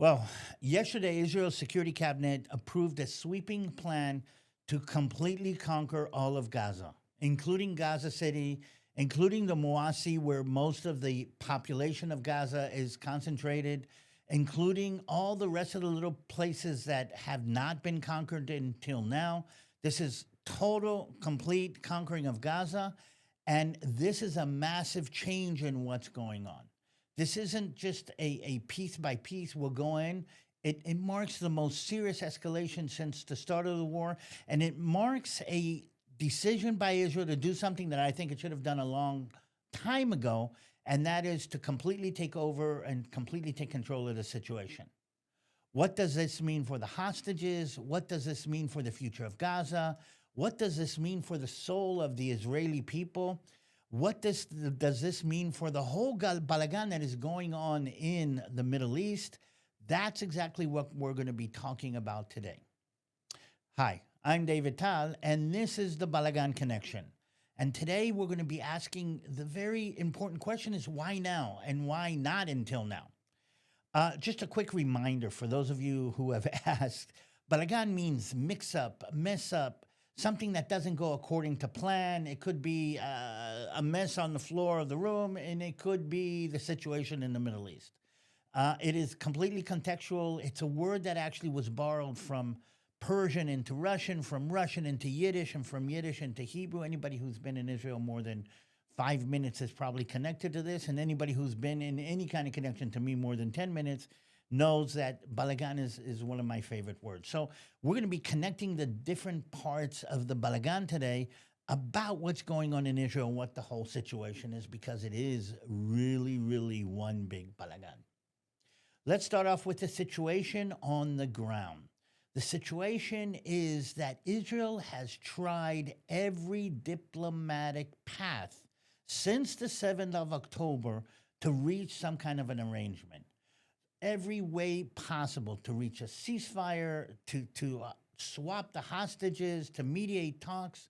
Well, yesterday, Israel's Security Cabinet approved a sweeping plan to completely conquer all of Gaza, including Gaza City, including the Moasi, where most of the population of Gaza is concentrated, including all the rest of the little places that have not been conquered until now. This is total, complete conquering of Gaza. And this is a massive change in what's going on. This isn't just a piece by piece, we'll go in. It marks the most serious escalation since the start of the war, and it marks a decision by Israel to do something that I think it should have done a long time ago, and that is to completely take over and completely take control of the situation. What does this mean for the hostages? What does this mean for the future of Gaza? What does this mean for the soul of the Israeli people? Does this mean for the whole balagan that is going on in the Middle East? That's exactly what we're going to be talking about today. Hi, I'm DaviD TaL, and this is the Balagan Connection. And today we're going to be asking the very important question is why now and why not until now? Just a quick reminder for those of you who have asked, Balagan means mix up, mess up, something that doesn't go according to plan. It could be a mess on the floor of the room, and it could be the situation in the Middle East. It is completely contextual. It's a word that actually was borrowed from Persian into Russian, from Russian into Yiddish, and from Yiddish into Hebrew. Anybody who's been in Israel more than 5 minutes is probably connected to this, and anybody who's been in any kind of connection to me more than 10 minutes knows that balagan is one of my favorite words. So we're going to be connecting the different parts of the balagan today about what's going on in Israel and what the whole situation is, because it is really, really one big balagan. Let's start off with the situation on the ground. The situation is that Israel has tried every diplomatic path since the 7th of October to reach some kind of an arrangement. Every way possible to reach a ceasefire, to swap the hostages, to mediate talks.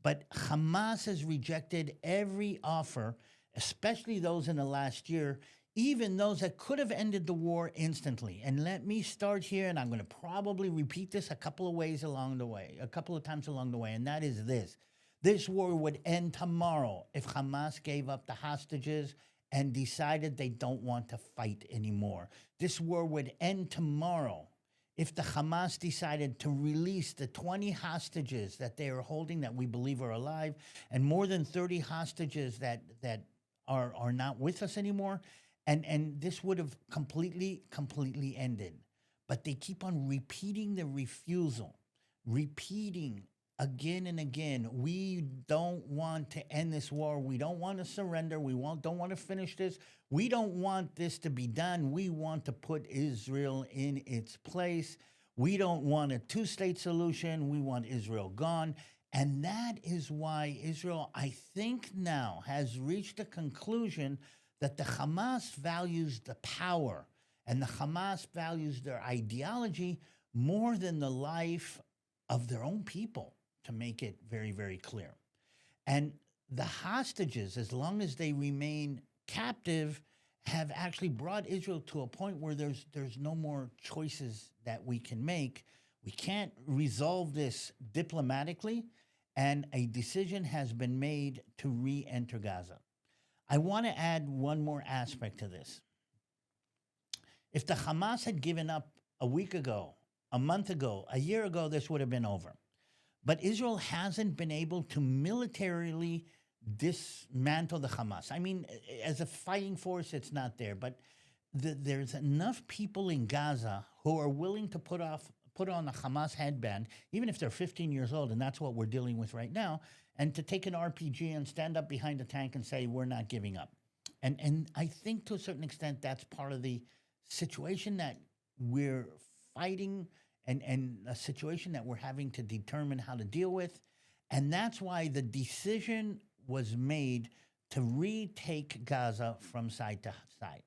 But Hamas has rejected every offer, especially those in the last year, even those that could have ended the war instantly. And let me start here, and I'm going to probably repeat this a couple of ways along the way, a couple of times along the way, and that is this. This war would end tomorrow if Hamas gave up the hostages and decided they don't want to fight anymore. This war would end tomorrow if the Hamas decided to release the 20 hostages that they are holding that we believe are alive, and more than 30 hostages that are not with us anymore. And this would have completely ended. But they keep on repeating the refusal, repeating again and again. We don't want to end this war. We don't want to surrender. Don't want to finish this. We don't want this to be done. We want to put Israel in its place. We don't want a two-state solution. We want Israel gone. And that is why Israel, I think now, has reached a conclusion that the Hamas values the power and the Hamas values their ideology more than the life of their own people, to make it very, very clear. And the hostages, as long as they remain captive, have actually brought Israel to a point where there's no more choices that we can make. We can't resolve this diplomatically, and a decision has been made to re-enter Gaza. I want to add one more aspect to this. If the Hamas had given up a week ago, a month ago, a year ago, this would have been over. But Israel hasn't been able to militarily dismantle the Hamas. I mean, as a fighting force, it's not there. But there's enough people in Gaza who are willing to put on a Hamas headband, even if they're 15 years old, and that's what we're dealing with right now, and to take an RPG and stand up behind a tank and say, we're not giving up. And I think to a certain extent, that's part of the situation that we're fighting, and a situation that we're having to determine how to deal with. And that's why the decision was made to retake Gaza from side to side.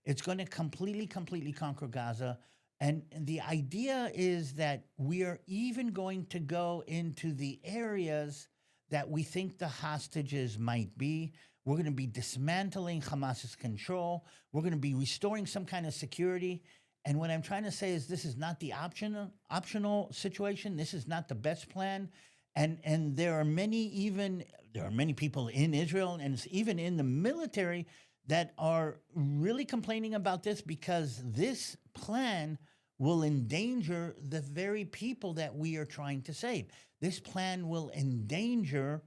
It's going to completely conquer Gaza. And the idea is that we are even going to go into the areas that we think the hostages might be. We're going to be dismantling Hamas's control. We're going to be restoring some kind of security. And what I'm trying to say is this is not the optional situation. This is not the best plan. And there are many people in Israel and even in the military that are really complaining about this because this plan will endanger the very people that we are trying to save. This plan will endanger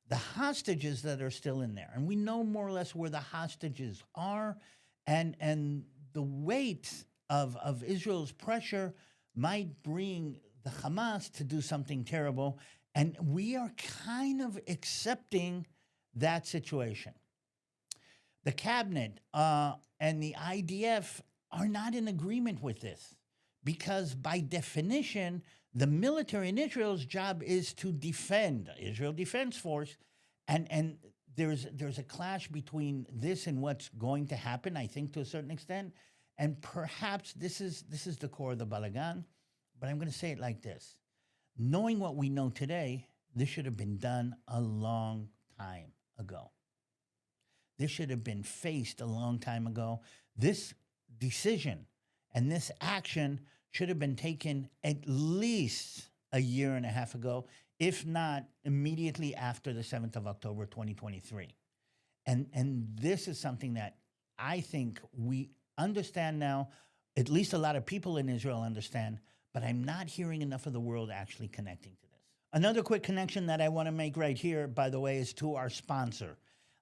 the hostages that are still in there. And we know more or less where the hostages are, and the weight of Israel's pressure might bring the Hamas to do something terrible. And we are kind of accepting that situation. The cabinet and the IDF are not in agreement with this because by definition, the military in Israel's job is to defend Israel Defense Force. And there's a clash between this and what's going to happen, I think, to a certain extent. And perhaps this is the core of the Balagan. But I'm going to say it like this. Knowing what we know today, this should have been done a long time ago. This should have been faced a long time ago. This decision and this action should have been taken at least a year and a half ago, if not immediately after the 7th of October, 2023. And this is something that I think we understand now, at least a lot of people in Israel understand, but I'm not hearing enough of the world actually connecting to this. Another quick connection that I want to make right here, by the way, is to our sponsor.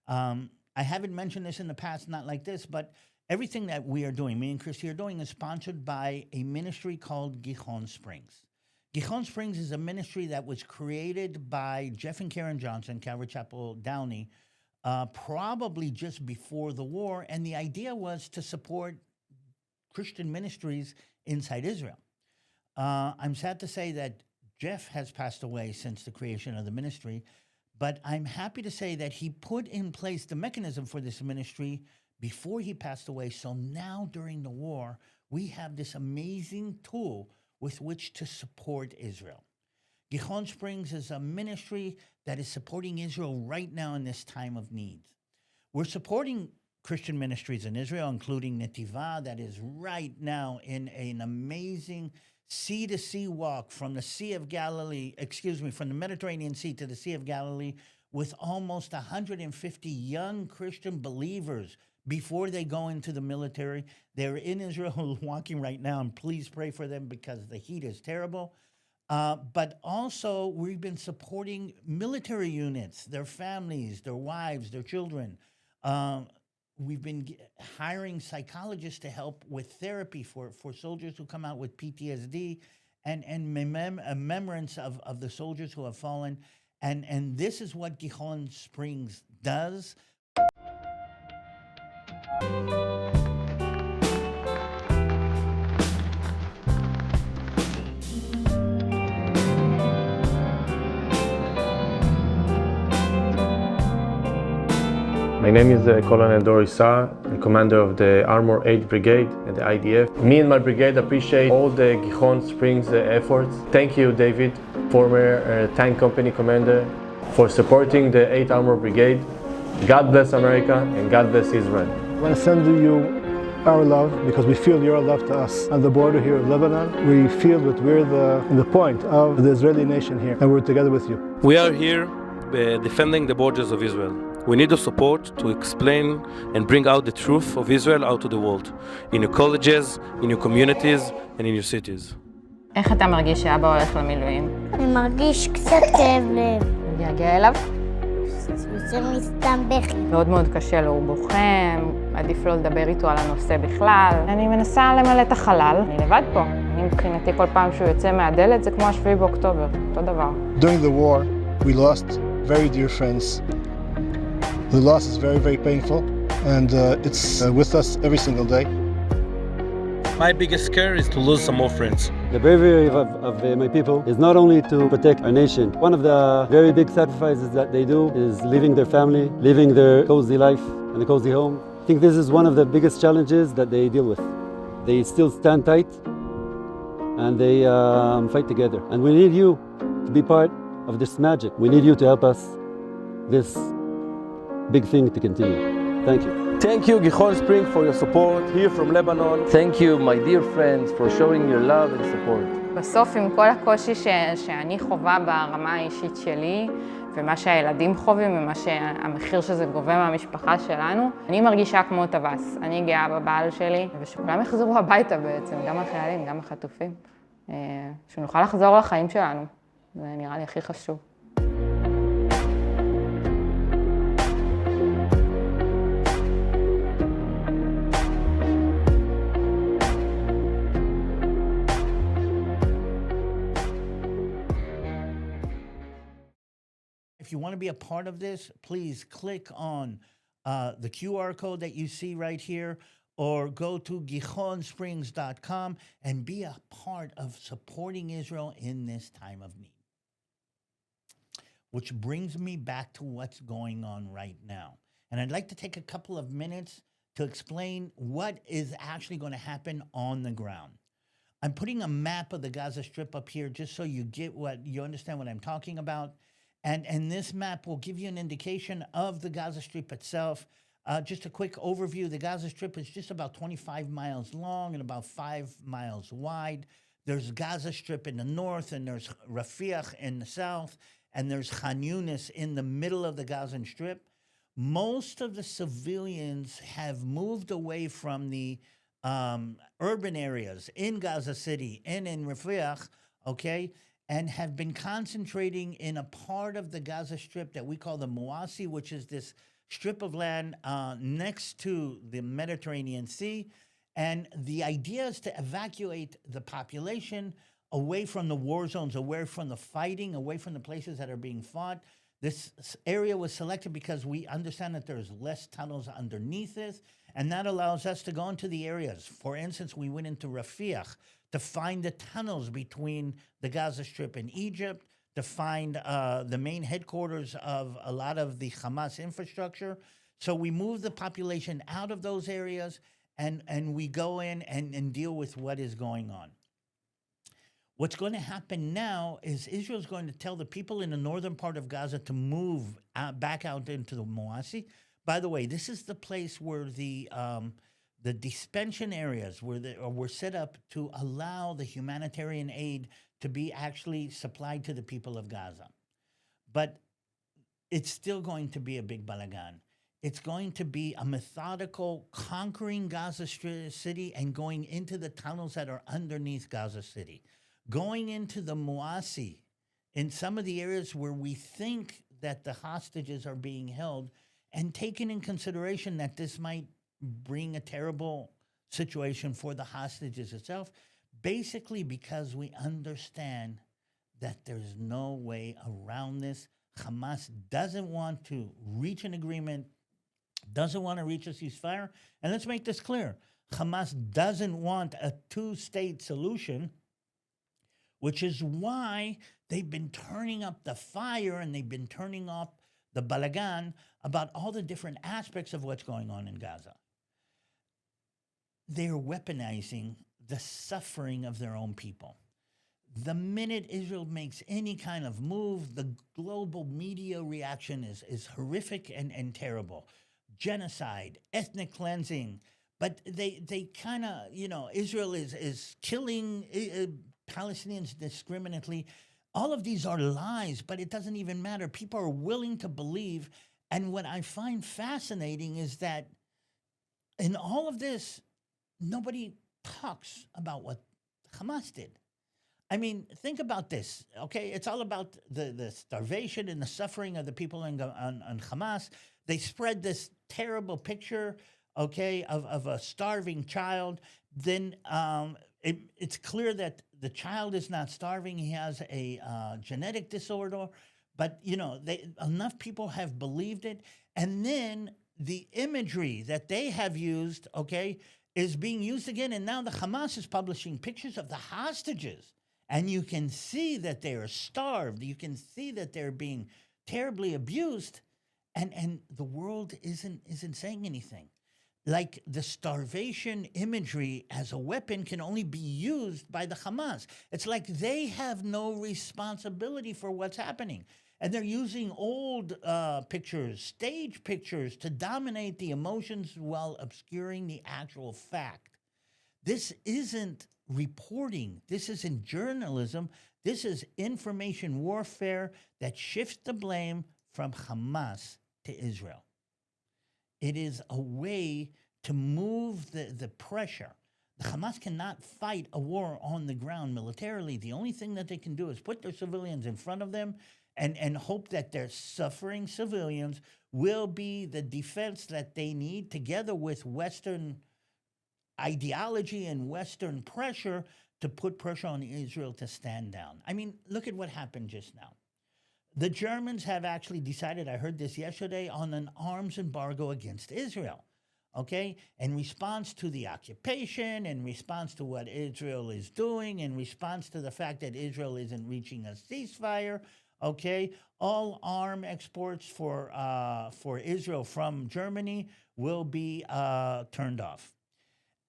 I haven't mentioned this in the past, not like this, but everything that we are doing, me and Christy are doing, is sponsored by a ministry called Ghon Springs. Ghon Springs is a ministry that was created by Jeff and Karen Johnson, Calvary Chapel Downey, probably just before the war, and the idea was to support Christian ministries inside Israel. I'm sad to say that Jeff has passed away since the creation of the ministry, but I'm happy to say that he put in place the mechanism for this ministry before he passed away. So now during the war, we have this amazing tool with which to support Israel. Ghon Springs is a ministry that is supporting Israel right now in this time of need. We're supporting Christian ministries in Israel, including Netiva, that is right now in an amazing sea-to-sea walk from the Sea of Galilee, from the Mediterranean Sea to the Sea of Galilee, with almost 150 young Christian believers before they go into the military. They're in Israel walking right now, and please pray for them because the heat is terrible. But also, we've been supporting military units, their families, their wives, their children. We've been hiring psychologists to help with therapy for soldiers who come out with PTSD and remembrance of the soldiers who have fallen. And this is what Ghon Springs does. My name is Colonel Doris Saar, the commander of the Armor 8 Brigade at the IDF. Me and my brigade appreciate all the Ghon Springs efforts. Thank you, David, former tank company commander, for supporting the 8th Armor Brigade. God bless America and God bless Israel. I want to send you our love because we feel your love to us. On the border here of Lebanon, we feel that we're the point of the Israeli nation here, and we're together with you. We are here defending the borders of Israel. We need your support to explain and bring out the truth of Israel out to the world, in your colleges, in your communities, and in your cities. איך אתה מרגיש שאבא הולך למילואים? אני מרגיש קצת כאב לב. מתגעגע אליו? זה מסתם בכי. מאוד מאוד קשה לו, הוא בוכה, עדיף לא לדבר איתו על הנושא בכלל. אני מנסה למלא את החלל, אני לבד פה. אני מבחינתי כל פעם שהוא יוצא מהדלת זה כמו ה7 באוקטובר, אותו דבר. During the war, we lost very dear friends. The loss is very, very painful, and it's with us every single day. My biggest scare is to lose some more friends. The bravery of my people is not only to protect our nation. One of the very big sacrifices that they do is leaving their family, leaving their cozy life and a cozy home. I think this is one of the biggest challenges that they deal with. They still stand tight and they fight together. And we need you to be part of this magic. We need you to help us this big thing to continue. Thank you. Thank you, Ghon Springs, for your support here from Lebanon. Thank you, my dear friends, for showing your love and support. בסוף, עם כל הקושי שאני חווה ברמה האישית שלי, ומה שהילדים חווים, ומה שהמחיר שזה גובה מהמשפחה שלנו, אני מרגישה כמו טווס. אני גאה בבעל שלי, ושכולם יחזרו הביתה בעצם, גם החיילים, גם החטופים. שנוכל לחזור לחיים שלנו. זה נראה לי הכי חשוב. If you want to be a part of this, please click on the QR code that you see right here, or go to ghonsprings.com and be a part of supporting Israel in this time of need. Which brings me back to what's going on right now. And I'd like to take a couple of minutes to explain what is actually going to happen on the ground. I'm putting a map of the Gaza Strip up here just so you understand what I'm talking about. And this map will give you an indication of the Gaza Strip itself. Just a quick overview. The Gaza Strip is just about 25 miles long and about 5 miles wide. There's Gaza Strip in the north, and there's Rafiah in the south, and there's Khan Younis in the middle of the Gaza Strip. Most of the civilians have moved away from the urban areas in Gaza City and in Rafiah, okay, and have been concentrating in a part of the Gaza Strip that we call the Mawasi, which is this strip of land next to the Mediterranean Sea. And the idea is to evacuate the population away from the war zones, away from the fighting, away from the places that are being fought. This area was selected because we understand that there's less tunnels underneath this, and that allows us to go into the areas. For instance, we went into Rafiah to find the tunnels between the Gaza Strip and Egypt, to find the main headquarters of a lot of the Hamas infrastructure. So we move the population out of those areas, and we go in and deal with what is going on. What's going to happen now is Israel's going to tell the people in the northern part of Gaza to move back out into the Mawasi. By the way, this is the place where the dispensation areas were set up to allow the humanitarian aid to be actually supplied to the people of Gaza. But it's still going to be a big balagan. It's going to be a methodical conquering Gaza City and going into the tunnels that are underneath Gaza City. Going into the Mawasi, in some of the areas where we think that the hostages are being held, and taking in consideration that this might bring a terrible situation for the hostages itself, basically because we understand that there's no way around this. Hamas doesn't want to reach an agreement, doesn't want to reach a ceasefire. And let's make this clear. Hamas doesn't want a two-state solution, which is why they've been turning up the fire and they've been turning up the balagan about all the different aspects of what's going on in Gaza. They're weaponizing the suffering of their own people. The minute Israel makes any kind of move, the global media reaction is horrific and terrible. Genocide, ethnic cleansing, but they kind of, Israel is killing Palestinians indiscriminately. All of these are lies, but it doesn't even matter. People are willing to believe. And what I find fascinating is that in all of this, nobody talks about what Hamas did. I mean, think about this, okay? It's all about the starvation and the suffering of the people on Hamas. They spread this terrible picture, okay, of a starving child. Then it's clear that the child is not starving. He has a genetic disorder. But, enough people have believed it. And then the imagery that they have used, okay, is being used again. And now the Hamas is publishing pictures of the hostages. And you can see that they are starved. You can see that they're being terribly abused. And the world isn't saying anything. Like the starvation imagery as a weapon can only be used by the Hamas. It's like they have no responsibility for what's happening. And they're using old pictures, stage pictures, to dominate the emotions while obscuring the actual fact. This isn't reporting. This isn't journalism. This is information warfare that shifts the blame from Hamas to Israel. It is a way to move the pressure. The Hamas cannot fight a war on the ground militarily. The only thing that they can do is put their civilians in front of them and hope that their suffering civilians will be the defense that they need, together with Western ideology and Western pressure, to put pressure on Israel to stand down. I mean, look at what happened just now. The Germans have actually decided, I heard this yesterday, on an arms embargo against Israel, okay? In response to the occupation, in response to what Israel is doing, in response to the fact that Israel isn't reaching a ceasefire, okay? All arm exports for Israel from Germany will be turned off.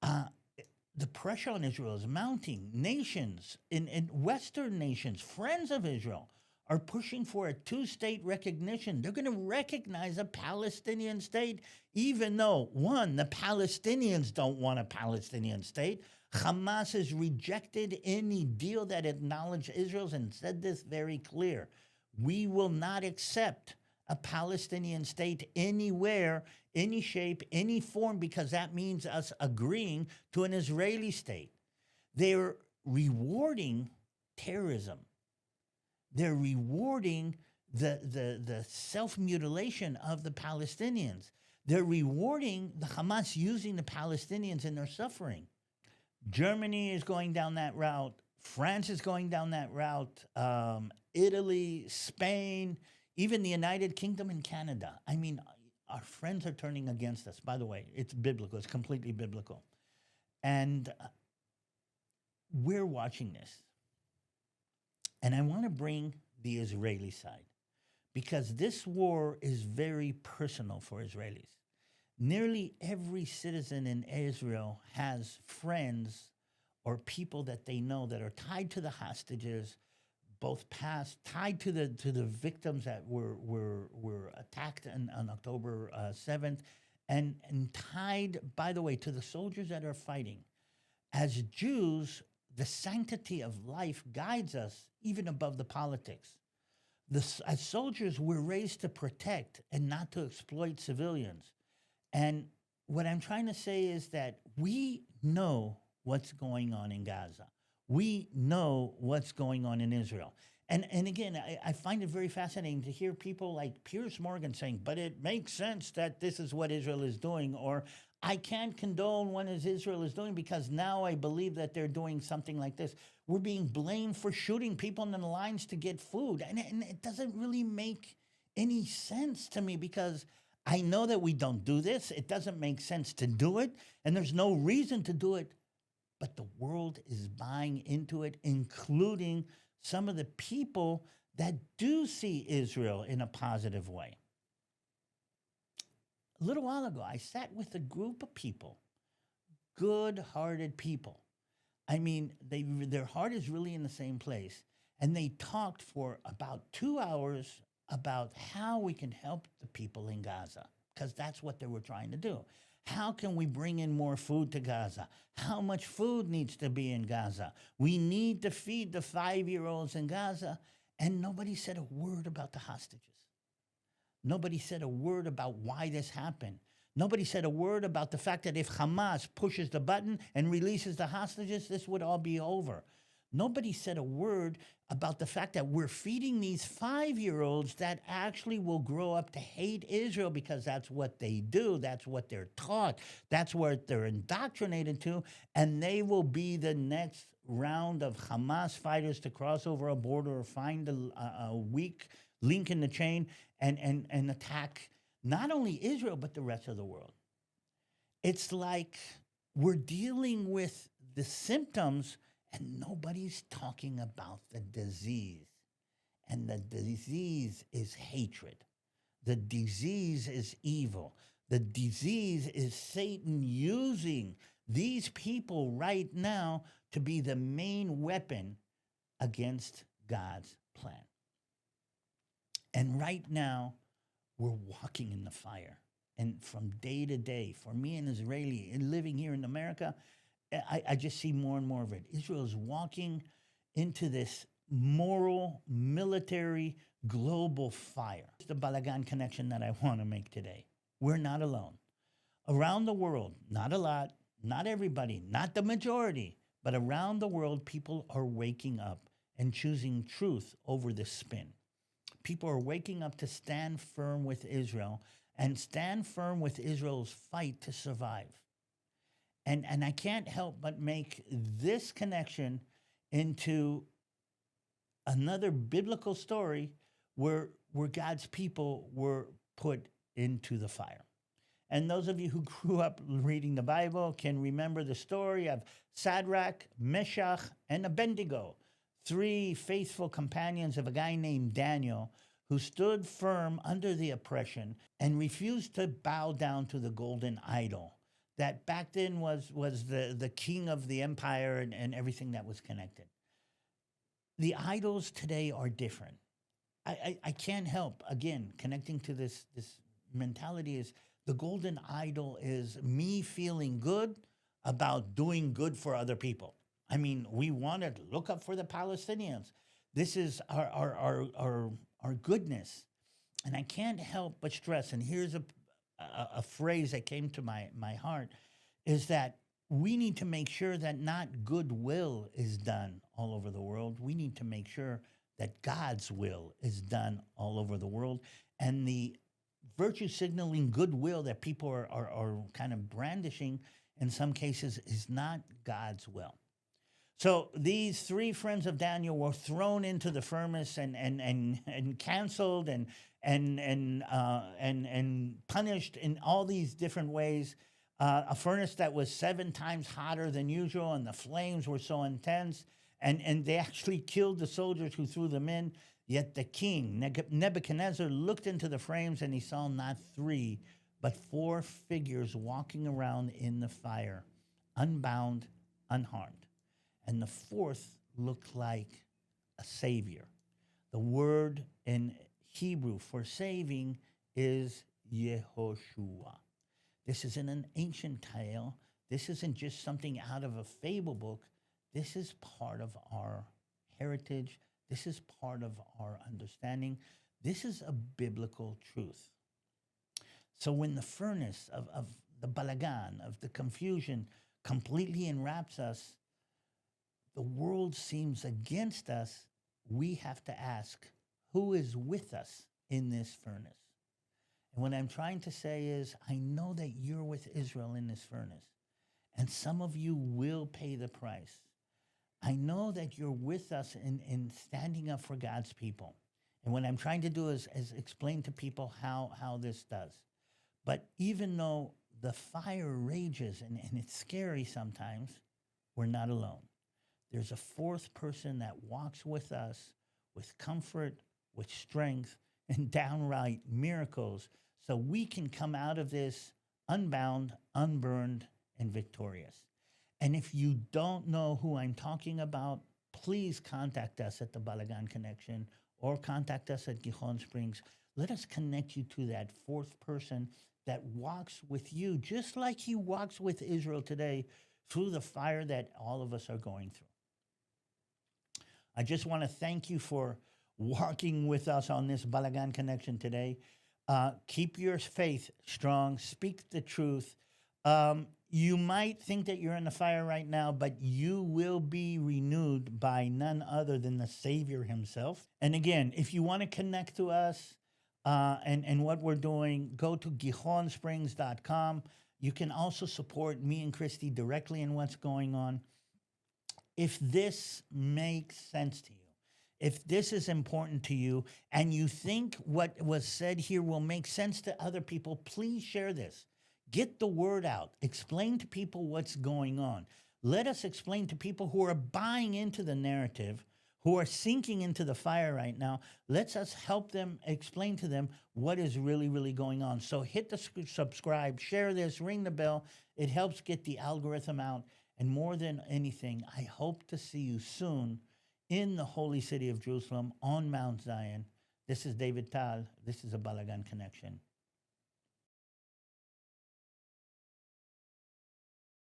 The pressure on Israel is mounting. Nations, in Western nations, friends of Israel, are pushing for a two-state recognition. They're going to recognize a Palestinian state, even though, one, the Palestinians don't want a Palestinian state. Hamas has rejected any deal that acknowledged Israel's and said this very clear. We will not accept a Palestinian state anywhere, any shape, any form, because that means us agreeing to an Israeli state. They're rewarding terrorism. They're rewarding the self-mutilation of the Palestinians. They're rewarding the Hamas using the Palestinians in their suffering. Germany is going down that route. France is going down that route. Italy, Spain, even the United Kingdom and Canada. I mean, our friends are turning against us. By the way, it's biblical. It's completely biblical. And we're watching this. And I want to bring the Israeli side, because this war is very personal for Israelis. Nearly every citizen in Israel has friends or people that they know that are tied to the hostages, both past, tied to the victims that were attacked on October 7th, and tied, by the way, to the soldiers that are fighting. As Jews, the sanctity of life guides us even above the politics. As soldiers, we're raised to protect and not to exploit civilians. And what I'm trying to say is that we know what's going on in Gaza. We know what's going on in Israel. And again, I find it very fascinating to hear people like Piers Morgan saying, but it makes sense that this is what Israel is doing, or I can't condone what Israel is doing because now I believe that they're doing something like this. We're being blamed for shooting people in the lines to get food. And it doesn't really make any sense to me, because I know that we don't do this. It doesn't make sense to do it, and there's no reason to do it. But the world is buying into it, including some of the people that do see Israel in a positive way. A little while ago, I sat with a group of people, good-hearted people. I mean, their heart is really in the same place. And they talked for about 2 hours about how we can help the people in Gaza, because that's what they were trying to do. How can we bring in more food to Gaza? How much food needs to be in Gaza? We need to feed the 5-year-olds in Gaza. And nobody said a word about the hostages. Nobody said a word about why this happened. Nobody said a word about the fact that if Hamas pushes the button and releases the hostages, this would all be over. Nobody said a word about the fact that we're feeding these 5-year-olds that actually will grow up to hate Israel, because that's what they do. That's what they're taught. That's what they're indoctrinated to. And they will be the next round of Hamas fighters to cross over a border or find a weak link in the chain and attack not only Israel, but the rest of the world. It's like we're dealing with the symptoms, and nobody's talking about the disease. And the disease is hatred. The disease is evil. The disease is Satan using these people right now to be the main weapon against God's plan. And right now, we're walking in the fire. And from day to day, for me, an Israeli and living here in America, I just see more and more of it. Israel is walking into this moral, military, global fire. It's the Balagan connection that I want to make today. We're not alone. Around the world, not a lot, not everybody, not the majority, but around the world, people are waking up and choosing truth over the spin. People are waking up to stand firm with Israel and stand firm with Israel's fight to survive. And I can't help but make this connection into another biblical story where God's people were put into the fire. And those of you who grew up reading the Bible can remember the story of Shadrach, Meshach, and Abednego, 3 faithful companions of a guy named Daniel who stood firm under the oppression and refused to bow down to the golden idol that back then was the king of the empire and everything that was connected. The idols today are different. I can't help, again, connecting to this mentality is the golden idol is me feeling good about doing good for other people. I mean, we want to look up for the Palestinians. This is our goodness. And I can't help but stress, and here's a phrase that came to my heart, is that we need to make sure that not goodwill is done all over the world. We need to make sure that God's will is done all over the world. And the virtue signaling goodwill that people are kind of brandishing in some cases is not God's will. So these 3 friends of Daniel were thrown into the furnace and canceled and punished in all these different ways. A furnace that was 7 times hotter than usual, and the flames were so intense, and they actually killed the soldiers who threw them in. Yet the king, Nebuchadnezzar, looked into the flames, and he saw not 3, but 4 figures walking around in the fire, unbound, unharmed. And the 4th looked like a savior. The word in Hebrew for saving is Yehoshua. This isn't an ancient tale. This isn't just something out of a fable book. This is part of our heritage. This is part of our understanding. This is a biblical truth. So when the furnace of the balagan, of the confusion, completely enwraps us, the world seems against us, we have to ask, who is with us in this furnace? And what I'm trying to say is, I know that you're with Israel in this furnace, and some of you will pay the price. I know that you're with us in standing up for God's people. And what I'm trying to do is explain to people how this does. But even though the fire rages and it's scary sometimes, we're not alone. There's a 4th person that walks with us with comfort, with strength, and downright miracles, so we can come out of this unbound, unburned, and victorious. And if you don't know who I'm talking about, please contact us at the Balagan Connection or contact us at Ghon Springs. Let us connect you to that 4th person that walks with you, just like he walks with Israel today through the fire that all of us are going through. I just want to thank you for walking with us on this Balagan Connection today. Keep your faith strong. Speak the truth. You might think that you're in the fire right now, but you will be renewed by none other than the Savior himself. And again, if you want to connect to us and what we're doing, go to ghonsprings.com. You can also support me and Christy directly in what's going on. If this makes sense to you, if this is important to you, and you think what was said here will make sense to other people, please share this. Get the word out. Explain to people what's going on. Let us explain to people who are buying into the narrative, who are sinking into the fire right now. Let's us help them, explain to them what is really, really going on. So hit the subscribe, share this, ring the bell. It helps get the algorithm out. And more than anything, I hope to see you soon in the holy city of Jerusalem on Mount Zion. This is DaviD TaL. This is a Balagan Connection.